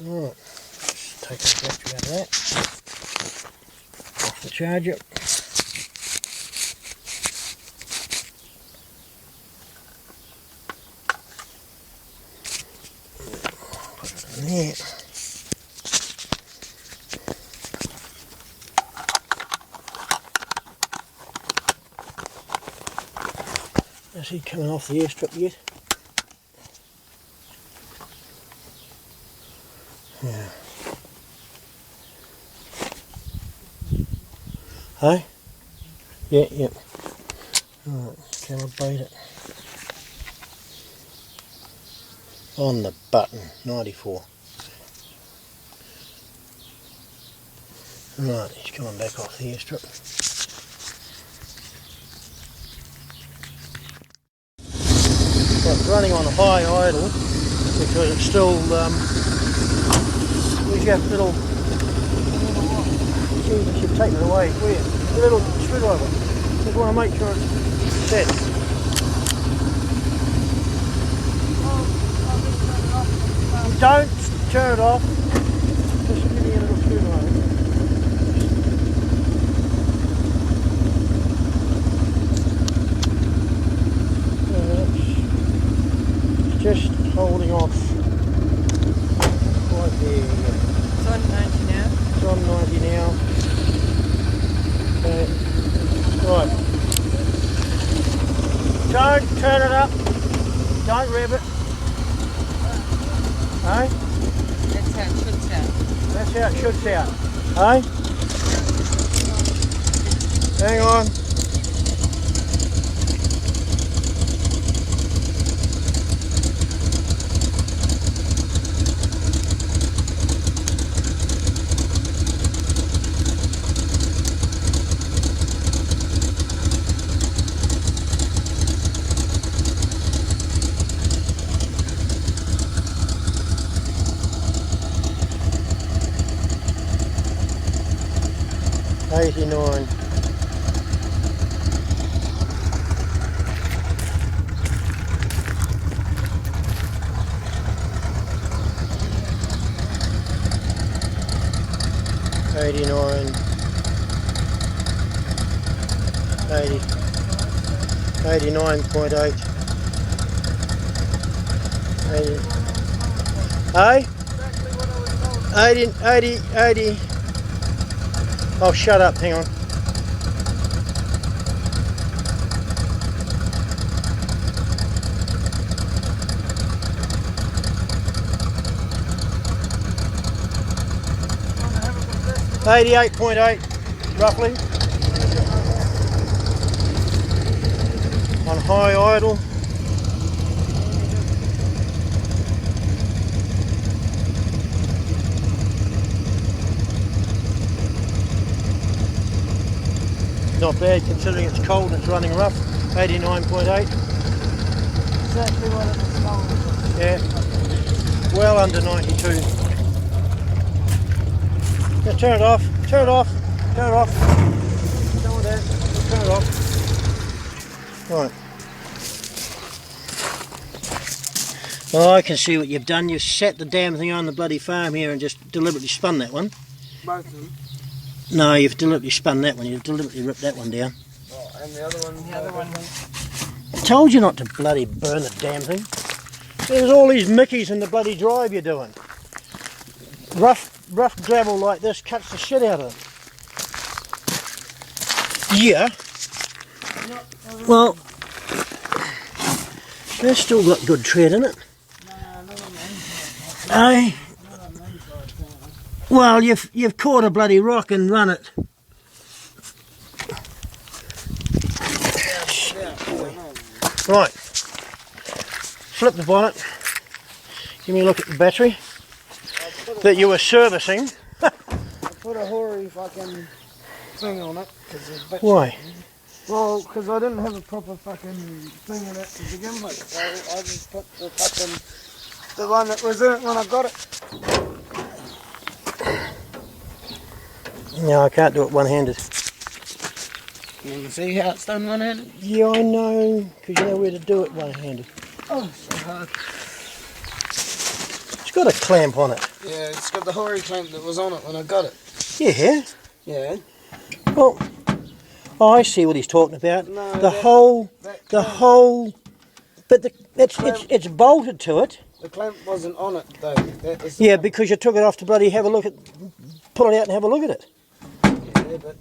Right, just take the battery out of that. Off the charger. Put it in there. Is he coming off the airstrip yet? Yeah. Hey? Yeah, yep. Right, can I bait it? On the button, 94. Right, he's coming back off the airstrip. Well, it's running on a high idle because it's still, where's your little, you should take it away, where? The little screwdriver. Just want to make sure it's set. Don't turn it off, just give me a little screwdriver. Just holding off right there. It's on 90 now. It's on 90 now. Okay. Right. Don't turn it up. Don't rev it. Hey? That's how it should sound. That's how it should sound. Hey? Hang on. $89. 89, 80, 89.8, 80, hey? 80, oh shut up, hang on. $88.8 roughly on high idle. Not bad considering it's cold and it's running rough. 89.8. Exactly what it was told. Yeah. Well under 92. Yeah, turn it off. Turn it off. Turn it off. Don't want that. Turn it off. Right. Oh, I can see what you've done. You've sat the damn thing on the bloody farm here and just deliberately spun that one. Both of them. No, you've deliberately spun that one. You've deliberately ripped that one down. Oh, and the other one? The other one. I told you not to bloody burn the damn thing. There's all these mickeys in the bloody drive you're doing. Rough gravel like this cuts the shit out of them. Yeah. Well, they've still got good tread in it. Eh? Well, you've caught a bloody rock and run it. Right. Flip the bonnet. Give me a look at the battery that you were servicing. I put a hoary fucking thing on it. Why? Well, because I didn't have a proper fucking thing in it to begin with. So I just put the fucking, the one that was in it when I got it. No, I can't do it one-handed. You can see how it's done one-handed? Yeah, I know, because you know where to do it one-handed. Oh, so hard. It's got a clamp on it. Yeah, it's got the Hori clamp that was on it when I got it. Yeah. Yeah. Well, I see what he's talking about. No, the that whole, clamp, but it's bolted to it. the clamp wasn't on it though. That was Yeah, because you took it off to bloody have a look at, pull it out and have a look at it. yeah,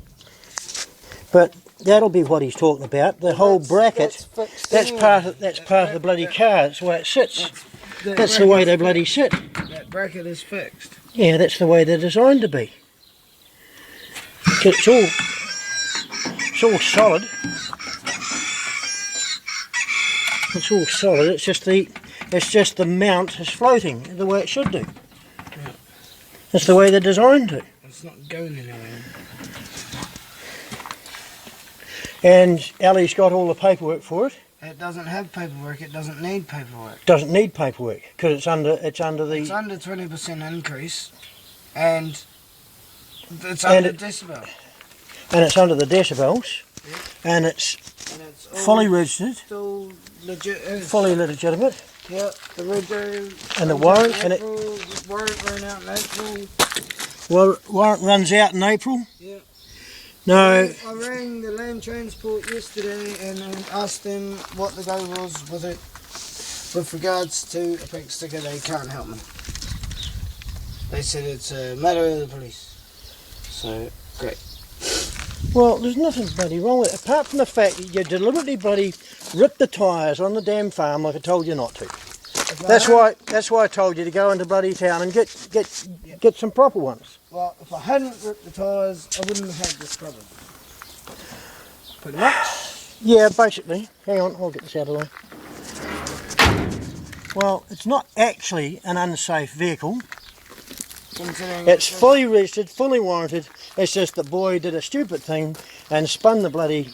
But that'll be what he's talking about. The whole bracket. That's Part of the bloody car. That's the way it sits. That's the way they bloody sit. That bracket is fixed. Yeah, that's the way they're designed to be. It's all solid. It's all solid. It's just the mount is floating the way it should do. Yeah. That's the way they're designed to. It's not going anywhere. And Ali's got all the paperwork for it. It doesn't have paperwork. It doesn't need paperwork. Doesn't need paperwork because it's under the. It's under 20% increase, and it's under decibel. And it's under the decibels, yeah. and it's fully registered. Still legit. Fully legitimate. Yeah, the rego. And the warrant ran out in April. Warrant runs out in April. Yeah. No. I rang the land transport yesterday and asked them what the go was with it. With regards to a pink sticker, they can't help me. They said it's a matter of the police. So, great. Well, there's nothing bloody wrong with it, apart from the fact that you deliberately bloody ripped the tyres on the damn farm like I told you not to. That's why I told you to go into bloody town and get some proper ones. Well, if I hadn't ripped the tyres, I wouldn't have had this problem. Pretty much? Yeah, basically. Hang on, I'll get this out of the way. Well, it's not actually an unsafe vehicle. It's fully registered, fully warranted. It's just the boy did a stupid thing and spun the bloody,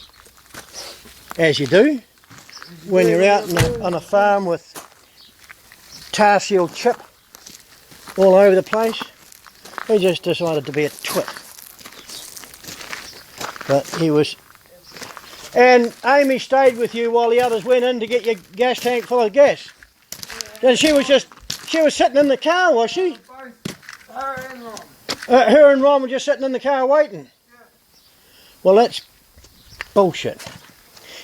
as you do, when you're out on a farm with tar seal chip all over the place. He just decided to be a twit. But he was... And Amy stayed with you while the others went in to get your gas tank full of gas. And she was sitting in the car, was she? Her and Ron. Her and Ron were just sitting in the car waiting. Yeah. Well, that's bullshit.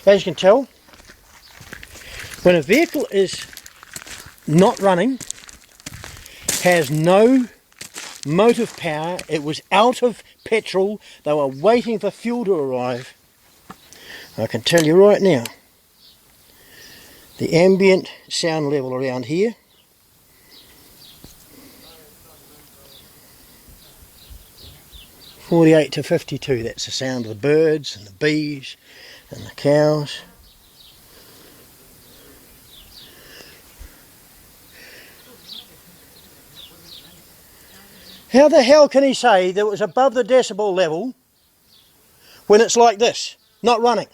As you can tell, when a vehicle is not running, has no motive power, it was out of petrol, they were waiting for fuel to arrive, I can tell you right now, the ambient sound level around here, .48 to 52, that's the sound of the birds and the bees and the cows. How the hell can he say that it was above the decibel level when it's like this, not running?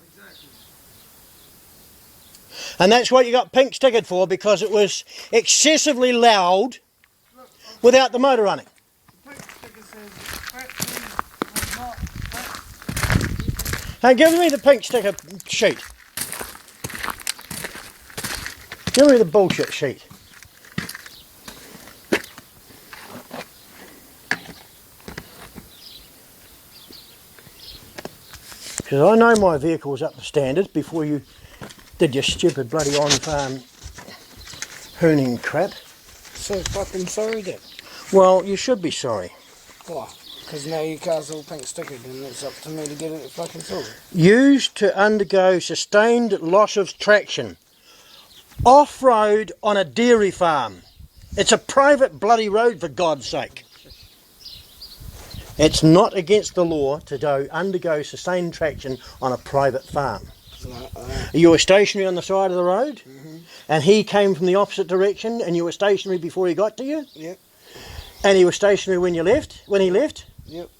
Exactly. And that's what you got pink stickered for, because it was excessively loud without the motor running. The pink sticker says battery was not. Hey, give me the pink sticker sheet. Give me the bullshit sheet. Because I know my vehicle was up to standard before you did your stupid bloody on-farm hooning crap. So fucking sorry then. Well, you should be sorry. Why? Because now your car's all pink stickered and it's up to me to get it fucking sorted. Used to undergo sustained loss of traction. Off-road on a dairy farm. It's a private bloody road, for God's sake. It's not against the law to undergo sustained traction on a private farm. You were stationary on the side of the road, and he came from the opposite direction, and you were stationary before he got to you? Yep. And he was stationary when he left? Yep.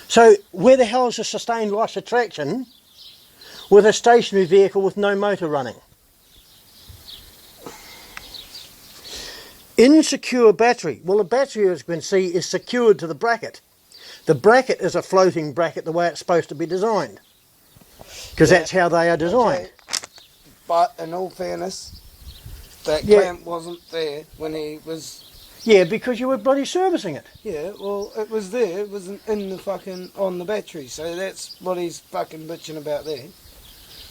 So where the hell is a sustained loss of traction with a stationary vehicle with no motor running? Insecure battery. Well, the battery, as you can see, is secured to the bracket. The bracket is a floating bracket the way it's supposed to be designed. Because that's how they are designed. Okay. But in all fairness, that Yeah. clamp wasn't there when he was... Yeah, because you were bloody servicing it. Yeah, well, it was there. It wasn't in the fucking... on the battery, so that's what he's fucking bitching about there.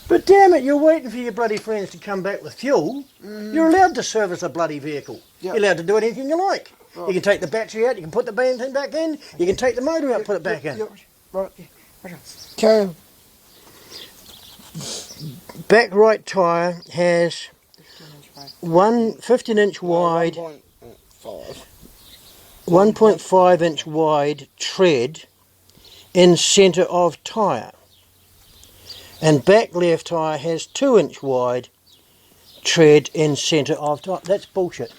But damn it, you're waiting for your bloody friends to come back with fuel. You're allowed to service a bloody vehicle. Yep. You're allowed to do anything you like. Right. You can take the battery out, you can put the benzene back in, you can take the motor out, put it back in. Right, yeah. Carry on. Back right tyre has one 15-inch wide, 1.5 inch wide tread in centre of tyre. And back left tyre has 2-inch wide tread in centre of tyre. That's bullshit.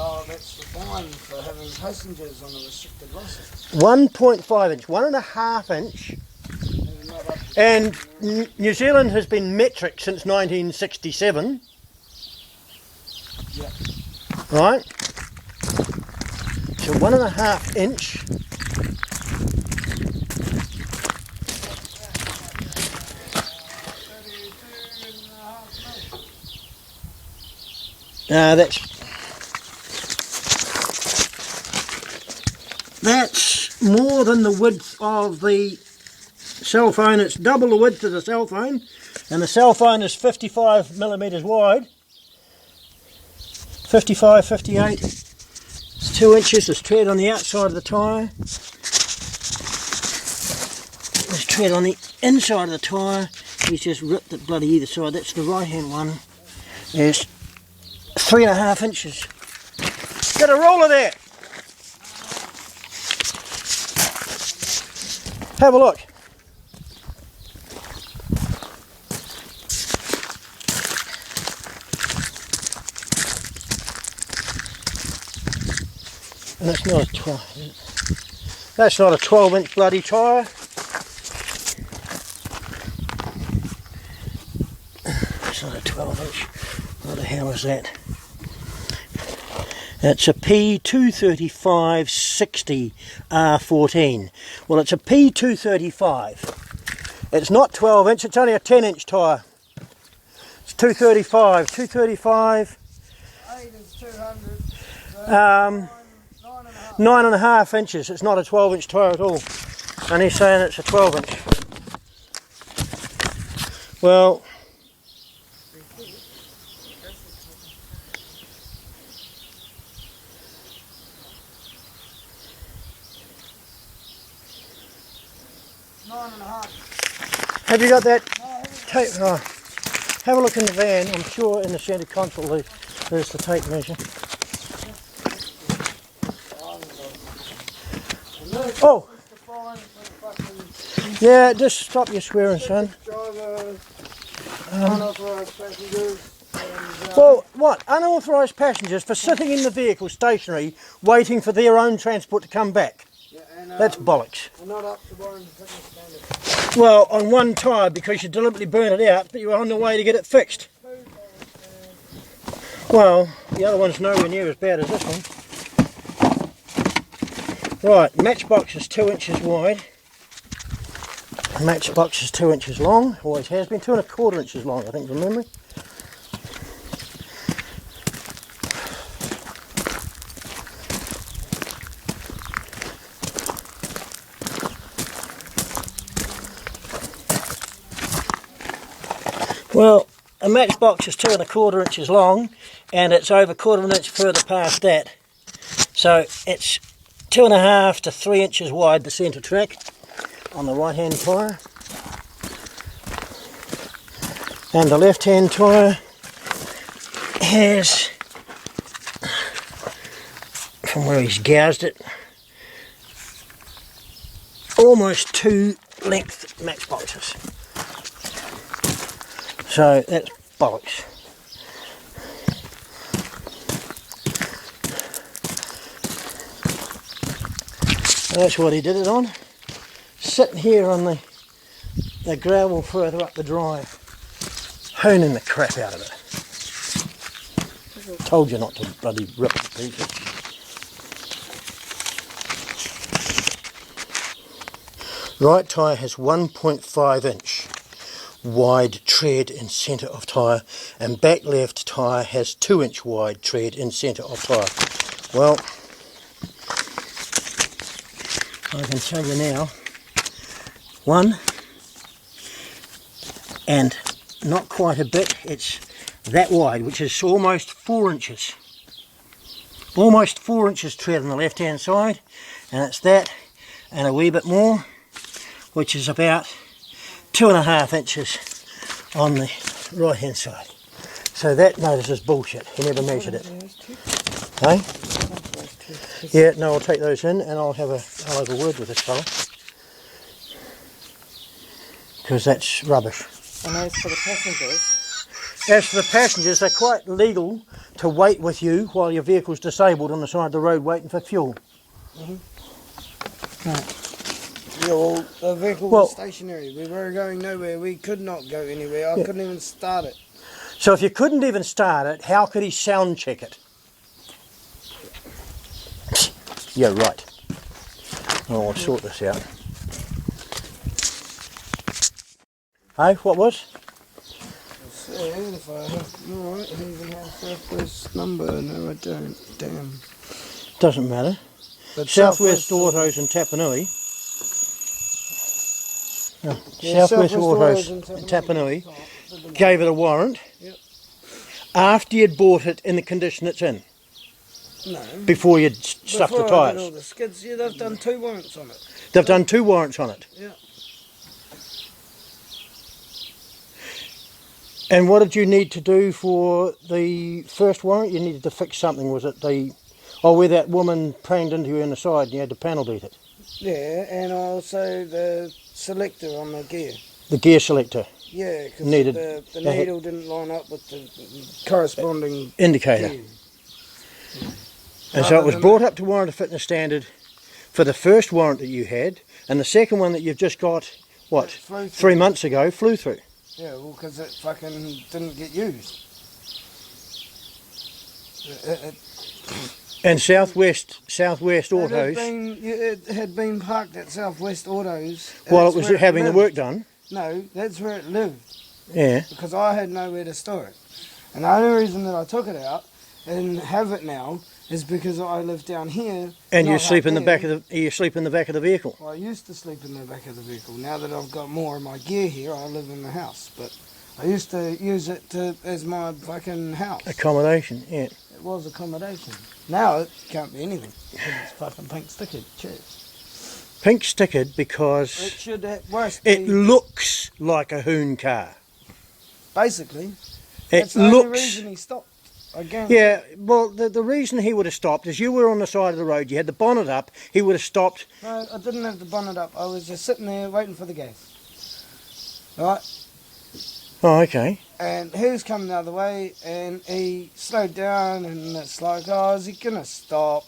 Oh, that's the fine for having passengers on a restricted license. 1.5 inch, 1.5 inch. And New Zealand has been metric since 1967. Yeah. Right? So 1.5 inch. That's more than the width of the cell phone. It's double the width of the cell phone, and the cell phone is 55 millimetres wide. 55, 58. It's 2 inches. There's tread on the outside of the tyre. There's tread on the inside of the tyre. He's just ripped it bloody either side. That's the right hand one. There's 3.5 inches. Get a roll of that. Have a look. And that's not a 12, is it? That's not a 12-inch bloody tyre. It's not a 12-inch. What the hell is that? It's a P235-60 R14. Well, it's a P235. It's not 12-inch, it's only a 10-inch tyre. It's 235. 235. 8 is 200. 9.5 inches. It's not a 12-inch tyre at all. And he's saying it's a 12-inch. Well, have you got that tape? Oh, have a look in the van. I'm sure in the centre console there's the tape measure. Oh! Yeah, just stop your swearing, son. Well, what? Unauthorised passengers for sitting in the vehicle stationary waiting for their own transport to come back. That's bollocks. Well, on one tyre because you deliberately burnt it out, but you were on the way to get it fixed. Well, the other one's nowhere near as bad as this one. Right, matchbox is 2 inches wide. Matchbox is 2 inches long, always has been, 2.25 inches long, I think, from memory. Well, a matchbox is 2.25 inches long, and it's over 1/4 inch further past that. So it's 2.5 to 3 inches wide, the centre track on the right hand tyre. And the left hand tyre has, from where he's gouged it, almost 2 length matchboxes. So that's bollocks. That's what he did it on. Sitting here on the gravel further up the drive, honing the crap out of it. Told you not to bloody rip it to pieces. Right tyre has 1.5 inch. wide tread in centre of tyre, and back left tyre has 2-inch wide tread in centre of tyre. Well, I can tell you now, one, and not quite a bit, it's that wide, which is almost 4 inches. Almost 4 inches tread on the left hand side, and it's that and a wee bit more, which is about 2.5 inches on the right hand side. So that notice is bullshit. He never measured it. Hey? Yeah, no, I'll take those in and I'll have a word with this fella. Because that's rubbish. And as for the passengers? As for the passengers, they're quite legal to wait with you while your vehicle's disabled on the side of the road waiting for fuel. Right. Yeah, well, the vehicle was stationary. We were going nowhere. We could not go anywhere. I couldn't even start it. So if you couldn't even start it, how could he sound check it? Yeah, right. Oh, I'll sort this out. Hey, what was? If I have, alright, I even have Southwest number. No, I don't. Damn. Doesn't matter. But Southwest Autos in Tapanui. Yeah, Southwest Autos in Tapanui gave it a warrant after you'd bought it in the condition it's in. No. Before you'd stuffed the tyres. All the skids, yeah, they've done 2 warrants on it. They've done 2 warrants on it. Yeah. And what did you need to do for the first warrant? You needed to fix something, was it where that woman pranged into you in the side and you had to panel beat it? Yeah, and also the selector on the gear. The gear selector? Yeah, because the needle didn't line up with the corresponding indicator. gear. And so it was brought up to warrant of fitness standard for the first warrant that you had, and the second one that you've just got, 3 months ago, flew through. Yeah, well, because it fucking didn't get used. And Southwest Autos... It had been parked at Southwest Autos... While it was having the work done? No, that's where it lived. Yeah. Because I had nowhere to store it. And the only reason that I took it out and have it now is because I live down here. And you sleep in the back of the vehicle? Well, I used to sleep in the back of the vehicle. Now that I've got more of my gear here, I live in the house. But I used to use it as my fucking house. Accommodation, yeah. It was accommodation. Now it can't be anything. Because it's fucking pink stickered. Cheers. Pink stickered because it should at worst it looks like a hoon car. Basically. That's the only reason he stopped. Again. Yeah, well, the reason he would have stopped is you were on the side of the road, you had the bonnet up, he would have stopped. No, I didn't have the bonnet up, I was just sitting there waiting for the gas. Right? Oh, okay. And he was coming the other way, and he slowed down, and it's like, oh, is he going to stop?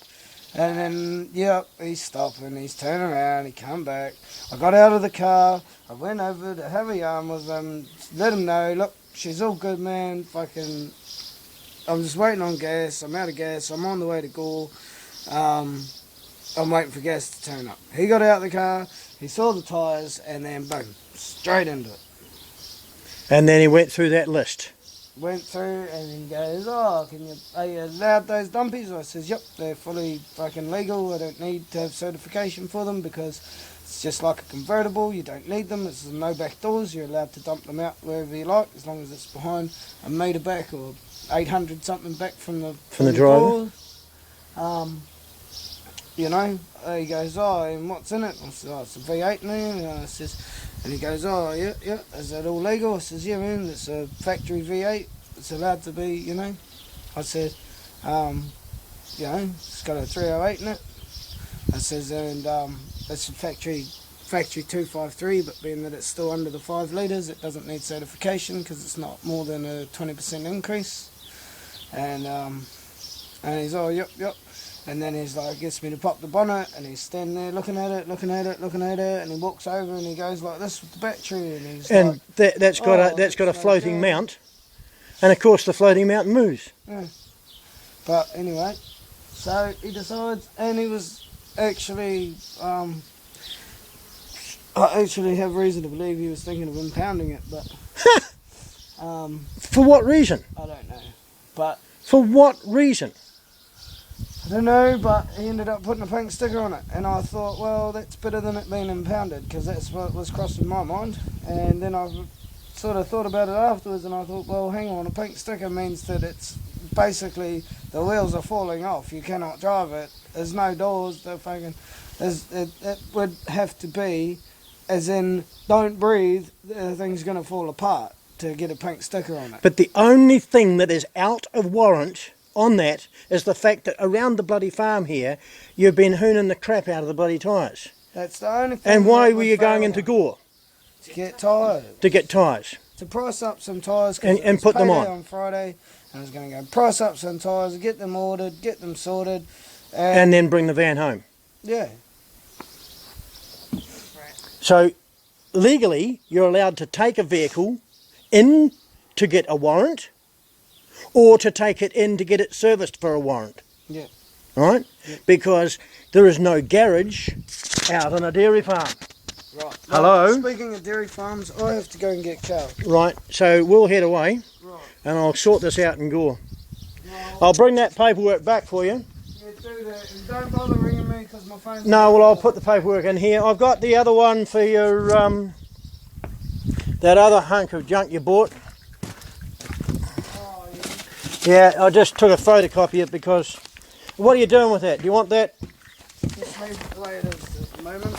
And then, yep, he's stopping, he's turning around, he come back. I got out of the car, I went over to have a yarn with him, let him know, look, she's all good, man, fucking... I'm just waiting on gas, I'm out of gas, I'm on the way to Gore, I'm waiting for gas to turn up. He got out of the car, he saw the tyres, and then boom, straight into it. And then he went through that list? Went through and he goes, oh, are you allowed those dumpies? I says, yep, they're fully fucking legal, I don't need to have certification for them because it's just like a convertible, you don't need them, it's no back doors, you're allowed to dump them out wherever you like, as long as it's behind a metre back or 800 something back from the driver. You know, he goes, oh, and what's in it? I said, oh, it's a V8 now. And he goes, oh, yeah, is that all legal? I says, yeah, man, it's a factory V8. It's allowed to be, you know. I said, you know, it's got a 308 in it. I says, and it's a factory 253, but being that it's still under the 5 litres, it doesn't need certification because it's not more than a 20% increase. And he's, oh, yep. And then he's like, gets me to pop the bonnet, and he's standing there looking at it, and he walks over and he goes like this with the battery, and he's and like, that's got a floating mount, and of course the floating mount moves. Yeah. But anyway, so he decides, and he was actually, I actually have reason to believe he was thinking of impounding it, but For what reason? I don't know. But For what reason? I don't know, but he ended up putting a pink sticker on it, and I thought, well, that's better than it being impounded, because that's what was crossing my mind. And then I sort of thought about it afterwards, and I thought, well, hang on, a pink sticker means that it's basically the wheels are falling off. You cannot drive it. There's no doors. It would have to be, as in, don't breathe. The thing's going to fall apart to get a pink sticker on it. But the only thing that is out of warrant on that is the fact that around the bloody farm here, you've been hooning the crap out of the bloody tyres. That's the only thing. And why were you going into Gore? To get tyres. To get tyres. To price up some tyres. And put them on Friday. And I was going to go price up some tyres, get them ordered, get them sorted. And then bring the van home. Yeah. So, legally, you're allowed to take a vehicle in to get a warrant, or to take it in to get it serviced for a warrant. Yeah. Right? Yeah. Because there is no garage out on a dairy farm. Right. Hello? Speaking of dairy farms, I have to go and get cow. Right, so we'll head away. Right. And I'll sort this out in Gore. Right. I'll bring that paperwork back for you. Yeah, do that. And don't bother ringing me because my phone's... No, well, I'll put the paperwork in here. I've got the other one for your, that other hunk of junk you bought. Oh, yeah. Yeah, I just took a photocopy of it because... What are you doing with that? Do you want that? Just leave it the way it is at the moment.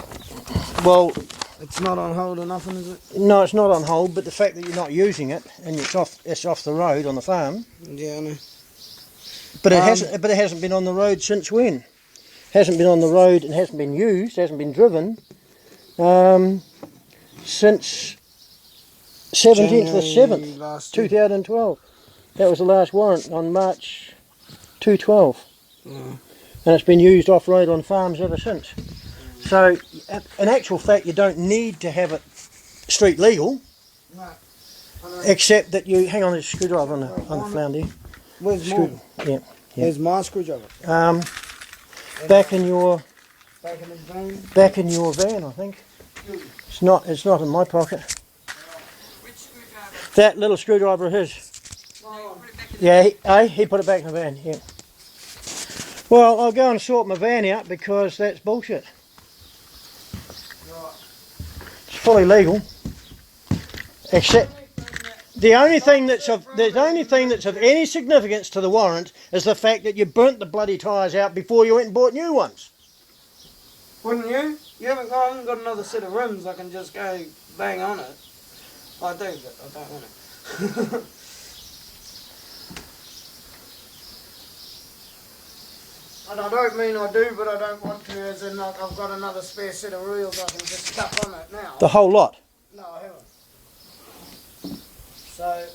Well... It's not on hold or nothing, is it? No, it's not on hold, but the fact that you're not using it and it's off the road on the farm. Yeah, I know. But it hasn't been on the road since when? Hasn't been on the road and hasn't been used, hasn't been driven since 17th of the 7th, 2012. That was the last warrant on March 2012. Yeah. And it's been used off-road on farms ever since. So, in actual fact, you don't need to have it street legal, No. except that you... Hang on, there's a screwdriver on the flounder. Where's mine? Yeah. Where's my screwdriver? Back in your... Back in the van? Back in your van, I think. It's not in my pocket. Which screwdriver? That little screwdriver of his. Oh. Yeah, he put it back in the van, yeah. Well, I'll go and sort my van out because that's bullshit. It's fully legal. Except the only thing that's of any significance to the warrant is the fact that you burnt the bloody tyres out before you went and bought new ones. Wouldn't you? I haven't got another set of rims I can just go bang on it. I do, but I don't want it. And I don't mean I do, but I don't want to, as in like I've got another spare set of wheels I can just stuck on it now. The whole lot? No, I haven't. So,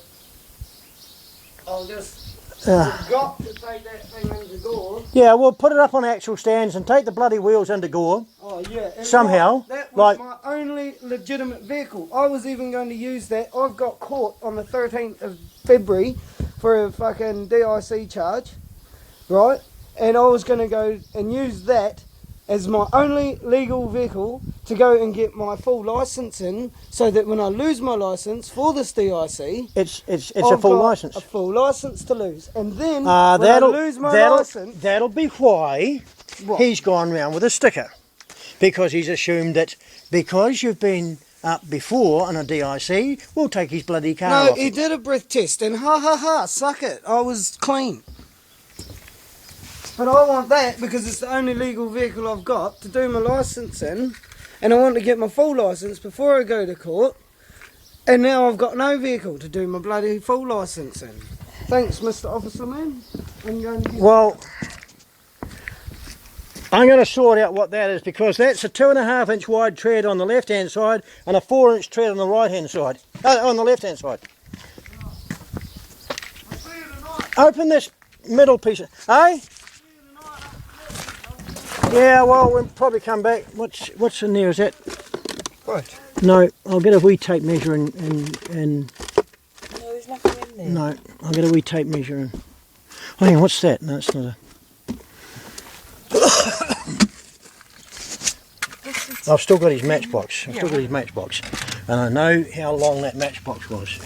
I'll just... You've got to take that thing into Gore. Yeah, we'll put it up on actual stands and take the bloody wheels into Gore. Oh yeah. And somehow. That was my only legitimate vehicle. I was even going to use that. I've got caught on the 13th of February for a fucking DIC charge, right? And I was going to go and use that as my only legal vehicle to go and get my full licence in, so that when I lose my licence for this DIC, it's a full licence. A full licence to lose, and then when I lose my licence, that'll be why he's gone round with a sticker, because he's assumed that because you've been up before on a DIC, we'll take his bloody car off. No, he did a breath test, and suck it, I was clean. But I want that because it's the only legal vehicle I've got to do my licence in, and I want to get my full licence before I go to court, and now I've got no vehicle to do my bloody full licence in. Thanks, Mr. Officer Man. Well, I'm going to sort out what that is, because that's a 2.5 inch wide tread on the left hand side and a 4 inch tread on the right hand side. On the left hand side. Open this middle piece. Eh? Yeah, well, we'll probably come back. What's in there? Is that? What? No, I'll get a wee tape measure and No, there's nothing in there. No, I'll get a wee tape measure and... Oh, hang on, what's that? No, it's not a... I've still got his matchbox. And I know how long that matchbox was.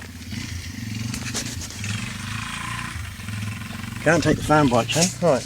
Can't take the farm bikes in. Right.